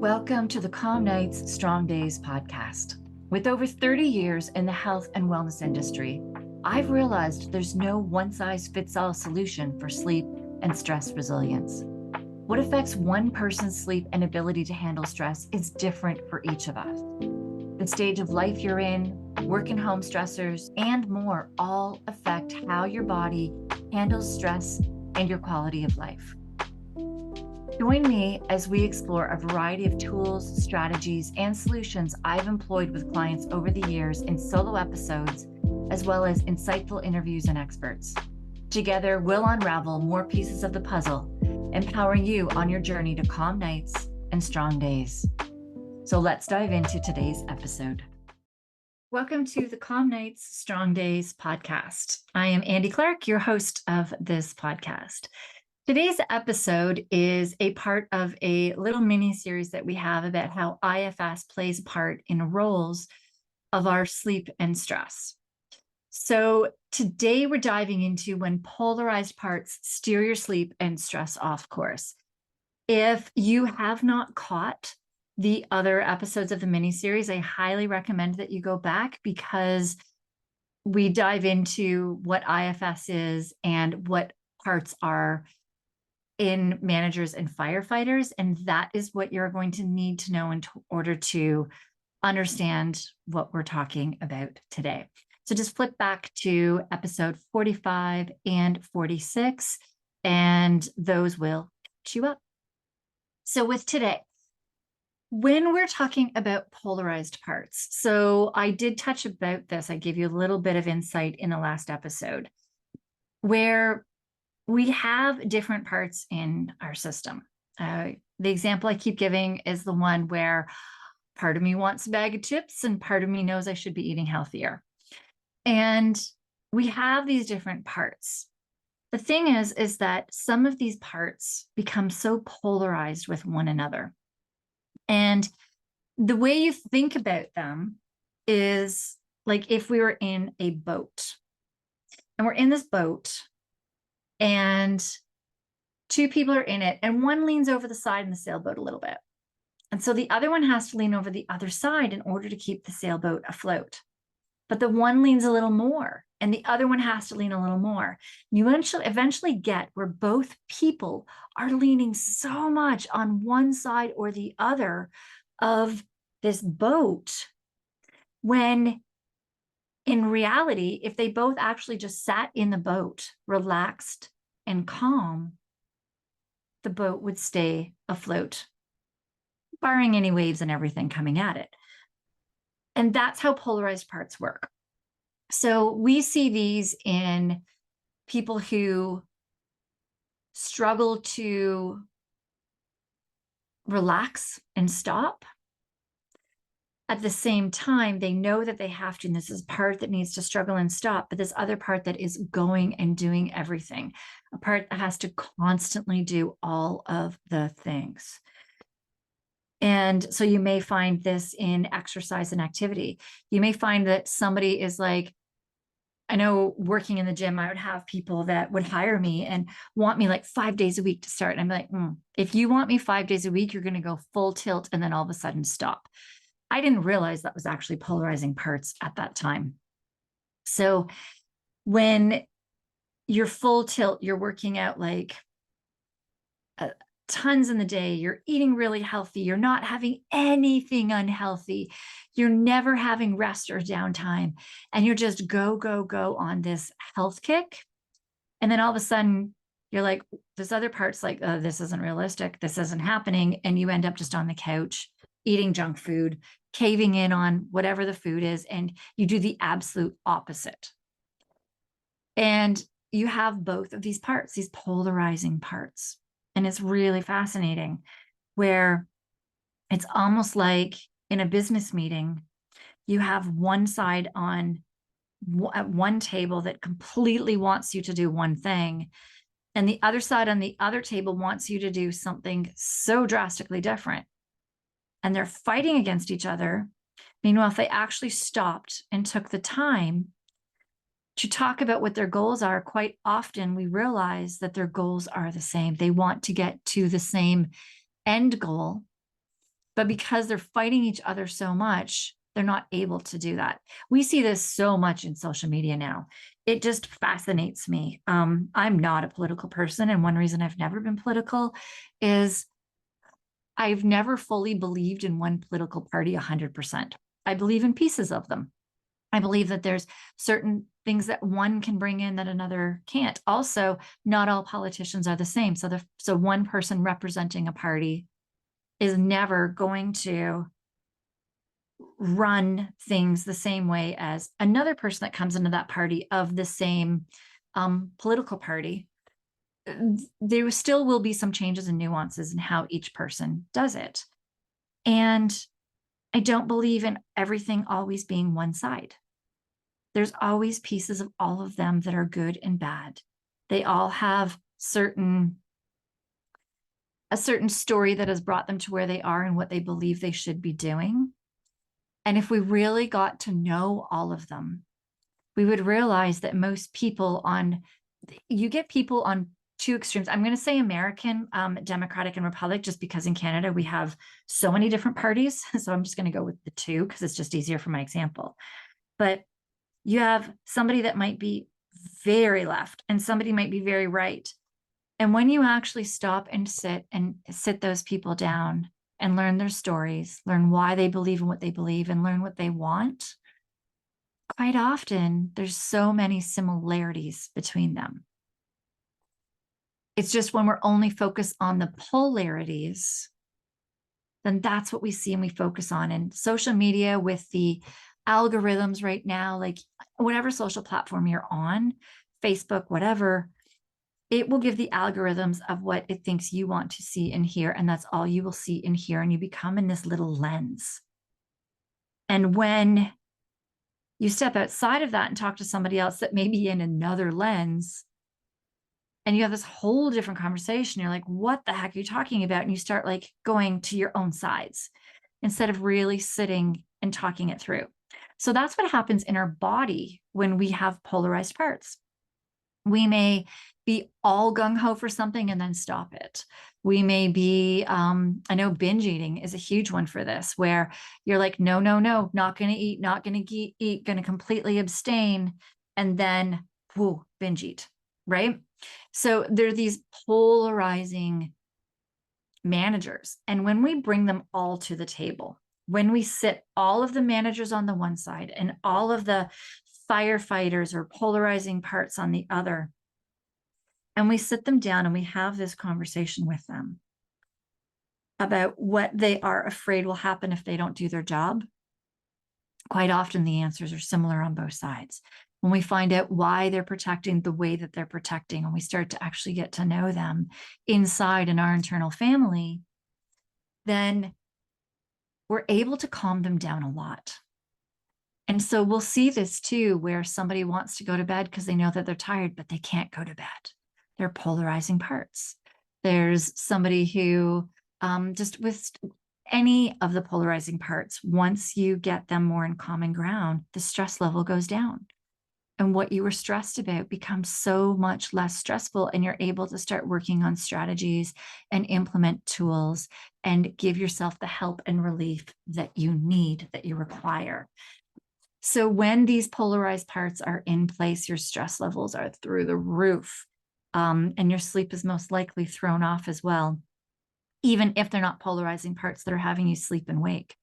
Welcome to the Calm Nights, Strong Days podcast. With over 30 years in the health and wellness industry, I've realized there's no one-size-fits-all solution for sleep and stress resilience. What affects one person's sleep and ability to handle stress is different for each of us. The stage of life you're in, work and home stressors, and more all affect how your body handles stress and your quality of life. Join me as we explore a variety of tools, strategies, and solutions I've employed with clients over the years in solo episodes, as well as insightful interviews and experts. Together, we'll unravel more pieces of the puzzle, empowering you on your journey to calm nights and strong days. So let's dive into today's episode. Welcome to the Calm Nights, Strong Days podcast. I am Andy Clark, your host of this podcast. Today's episode is a part of a little mini series that we have about how IFS plays a part in roles of our sleep and stress. So today we're diving into when polarized parts steer your sleep and stress off course. If you have not caught the other episodes of the mini series, I highly recommend that you go back because we dive into what IFS is and what parts are in managers and firefighters. And that is what you're going to need to know in order to understand what we're talking about today. So just flip back to episode 45 and 46, and those will catch you up. So with today, when we're talking about polarized parts, so I did touch about this. I gave you a little bit of insight in the last episode where we have different parts in our system. The example I keep giving is the one where part of me wants a bag of chips and part of me knows I should be eating healthier. And we have these different parts. The thing is that some of these parts become so polarized with one another. And the way you think about them is like if we were in a boat and we're in this boat and two people are in it and one leans over the side in the sailboat a little bit. And so the other one has to lean over the other side in order to keep the sailboat afloat. But the one leans a little more and the other one has to lean a little more. You eventually get where both people are leaning so much on one side or the other of this boat when in reality, if they both actually just sat in the boat, relaxed and calm, the boat would stay afloat, barring any waves and everything coming at it. And that's how polarized parts work. So we see these in people who struggle to relax and stop. At the same time, they know that they have to, and this is part that needs to struggle and stop, but this other part that is going and doing everything, a part that has to constantly do all of the things. And so you may find this in exercise and activity. You may find that somebody is like, I know working in the gym, I would have people that would hire me and want me like 5 days a week to start. And I'm like, if you want me 5 days a week, you're going to go full tilt and then all of a sudden stop. I didn't realize that was actually polarizing parts at that time. So when you're full tilt, you're working out like tons in the day, you're eating really healthy, you're not having anything unhealthy, you're never having rest or downtime, and you're just go, go, go on this health kick. And then all of a sudden you're like, this other part's like, this isn't realistic, this isn't happening. And you end up just on the couch eating junk food, caving in on whatever the food is, and you do the absolute opposite. And you have both of these parts, these polarizing parts. And it's really fascinating where it's almost like in a business meeting, you have one side at one table that completely wants you to do one thing, and the other side on the other table wants you to do something so drastically different. And they're fighting against each other. Meanwhile, if they actually stopped and took the time to talk about what their goals are, quite often we realize that their goals are the same. They want to get to the same end goal, But because they're fighting each other so much, they're not able to do that. We see this so much in social media now. It just fascinates me. I'm not a political person. And one reason I've never been political is I've never fully believed in one political party 100%. I believe in pieces of them. I believe that there's certain things that one can bring in that another can't. Also, not all politicians are the same. So one person representing a party is never going to run things the same way as another person that comes into that party of the same political party. There still will be some changes and nuances in how each person does it. And I don't believe in everything always being one side. There's always pieces of all of them that are good and bad. They all have a certain story that has brought them to where they are and what they believe they should be doing. And if we really got to know all of them, we would realize that most people you get people on two extremes. I'm going to say American, Democratic and Republic, just because in Canada we have so many different parties. So I'm just going to go with the two because it's just easier for my example. But you have somebody that might be very left and somebody might be very right. And when you actually stop and sit those people down and learn their stories, learn why they believe in what they believe, and learn what they want, quite often there's so many similarities between them. It's just when we're only focused on the polarities, then that's what we see and we focus on. And social media with the algorithms right now, like whatever social platform you're on, Facebook, whatever, it will give the algorithms of what it thinks you want to see and hear. And that's all you will see and hear. And you become in this little lens. And when you step outside of that and talk to somebody else that may be in another lens, and you have this whole different conversation, you're like, what the heck are you talking about? And you start like going to your own sides instead of really sitting and talking it through. So that's what happens in our body when we have polarized parts. We may be all gung-ho for something and then stop it. We may be, I know binge eating is a huge one for this, where you're like, no, no, no, not going to eat, not going to eat, going to completely abstain, and then, whoo, binge eat, right? So there are these polarizing managers. And when we bring them all to the table, when we sit all of the managers on the one side and all of the firefighters or polarizing parts on the other, and we sit them down and we have this conversation with them about what they are afraid will happen if they don't do their job, quite often the answers are similar on both sides. When we find out why they're protecting the way that they're protecting, and we start to actually get to know them inside in our internal family, then we're able to calm them down a lot. And so we'll see this too, where somebody wants to go to bed because they know that they're tired, but they can't go to bed. They're polarizing parts. There's somebody who just with any of the polarizing parts, once you get them more in common ground, the stress level goes down. And what you were stressed about becomes so much less stressful, and you're able to start working on strategies and implement tools and give yourself the help and relief that you need, that you require. So when these polarized parts are in place, your stress levels are through the roof, and your sleep is most likely thrown off as well, even if they're not polarizing parts that are having you sleep and wake.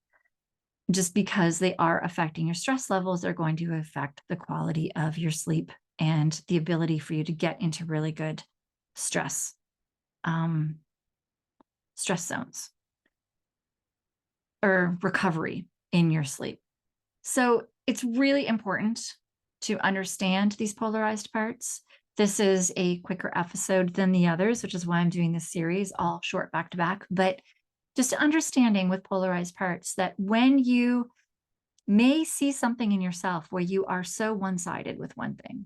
Just because they are affecting your stress levels, they're going to affect the quality of your sleep and the ability for you to get into really good stress zones or recovery in your sleep. So it's really important to understand these polarized parts. This is a quicker episode than the others, which is why I'm doing this series all short back to back. But just understanding with polarized parts that when you may see something in yourself where you are so one-sided with one thing,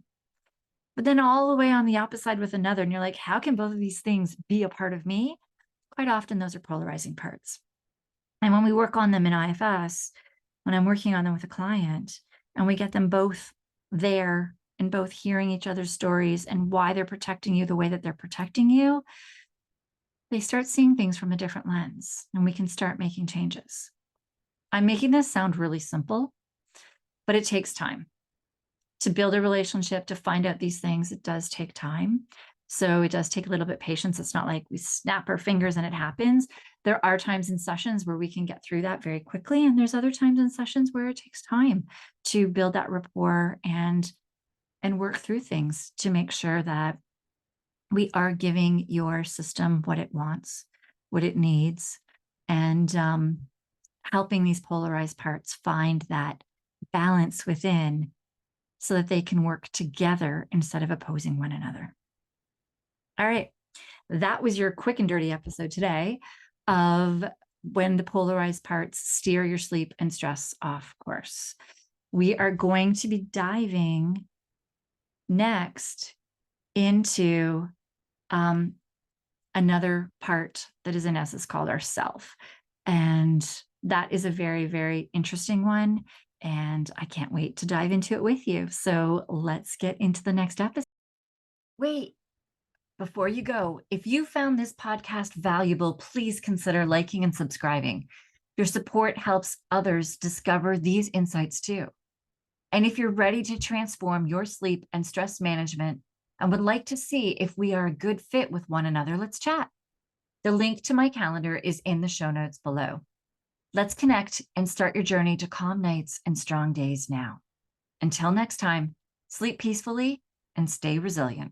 but then all the way on the opposite side with another, and you're like, how can both of these things be a part of me? Quite often those are polarizing parts. And when we work on them in IFS, when I'm working on them with a client and we get them both there and both hearing each other's stories and why they're protecting you the way that they're protecting you, they start seeing things from a different lens and we can start making changes. I'm making this sound really simple, but it takes time to build a relationship, to find out these things. It does take time. So it does take a little bit of patience. It's not like we snap our fingers and it happens. There are times in sessions where we can get through that very quickly. And there's other times in sessions where it takes time to build that rapport and work through things to make sure that we are giving your system what it wants, what it needs, and helping these polarized parts find that balance within so that they can work together instead of opposing one another. All right, that was your quick and dirty episode today of when the polarized parts steer your sleep and stress off course. We are going to be diving next into another part that is in us is called our self. And that is a very, very interesting one. And I can't wait to dive into it with you. So let's get into the next episode. Wait, before you go, if you found this podcast valuable, please consider liking and subscribing. Your support helps others discover these insights too. And if you're ready to transform your sleep and stress management and would like to see if we are a good fit with one another, let's chat. The link to my calendar is in the show notes below. Let's connect and start your journey to calm nights and strong days now. Until next time, sleep peacefully and stay resilient.